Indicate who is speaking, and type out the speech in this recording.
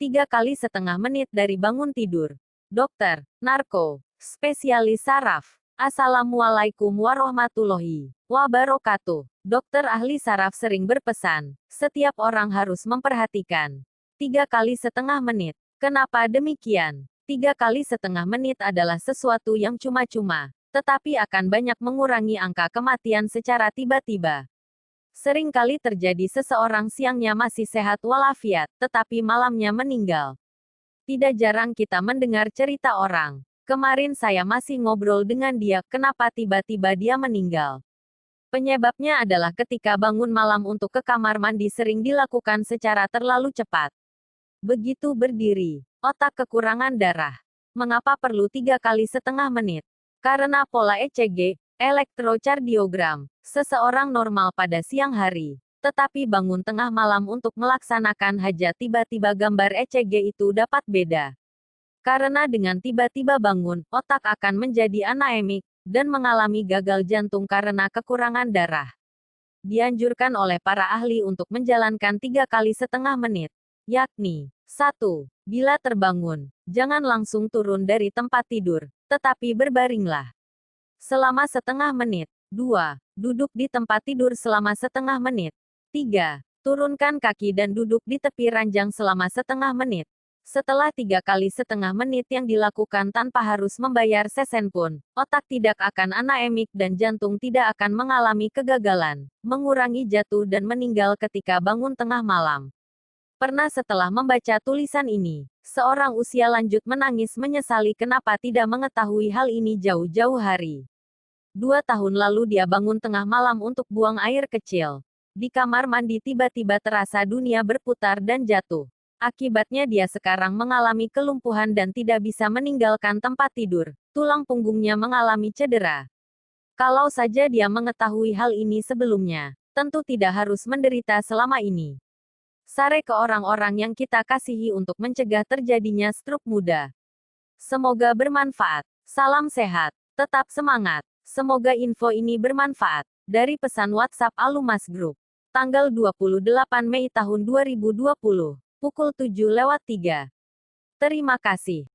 Speaker 1: 3,5 menit dari bangun tidur. Dokter, narko, spesialis saraf. Assalamualaikum warahmatullahi wabarakatuh. Dokter ahli saraf sering berpesan, setiap orang harus memperhatikan 3,5 menit. Kenapa demikian? 3,5 menit adalah sesuatu yang cuma-cuma, tetapi akan banyak mengurangi angka kematian secara tiba-tiba. Seringkali terjadi seseorang siangnya masih sehat walafiat, tetapi malamnya meninggal. Tidak jarang kita mendengar cerita orang. Kemarin saya masih ngobrol dengan dia, kenapa tiba-tiba dia meninggal. Penyebabnya adalah ketika bangun malam untuk ke kamar mandi sering dilakukan secara terlalu cepat. Begitu berdiri, otak kekurangan darah. Mengapa perlu 3,5 menit? Karena pola ECG, elektrokardiogram, seseorang normal pada siang hari, tetapi bangun tengah malam untuk melaksanakan hajat tiba-tiba gambar ECG itu dapat beda. Karena dengan tiba-tiba bangun, otak akan menjadi anaemik, dan mengalami gagal jantung karena kekurangan darah. Dianjurkan oleh para ahli untuk menjalankan 3,5 menit, yakni 1. Bila terbangun, jangan langsung turun dari tempat tidur, tetapi berbaringlah selama setengah menit. 2. Duduk di tempat tidur selama setengah menit. 3. Turunkan kaki dan duduk di tepi ranjang selama setengah menit. Setelah 3,5 menit yang dilakukan tanpa harus membayar sesen pun, otak tidak akan anaemik dan jantung tidak akan mengalami kegagalan, mengurangi jatuh dan meninggal ketika bangun tengah malam. Pernah setelah membaca tulisan ini, seorang usia lanjut menangis menyesali kenapa tidak mengetahui hal ini jauh-jauh hari. 2 tahun lalu dia bangun tengah malam untuk buang air kecil. Di kamar mandi tiba-tiba terasa dunia berputar dan jatuh. Akibatnya dia sekarang mengalami kelumpuhan dan tidak bisa meninggalkan tempat tidur. Tulang punggungnya mengalami cedera. Kalau saja dia mengetahui hal ini sebelumnya, tentu tidak harus menderita selama ini. Sare ke orang-orang yang kita kasihi untuk mencegah terjadinya stroke muda. Semoga bermanfaat. Salam sehat. Tetap semangat. Semoga info ini bermanfaat. Dari pesan WhatsApp Alumas Group. Tanggal 28 Mei tahun 2020. Pukul 7:03. Terima kasih.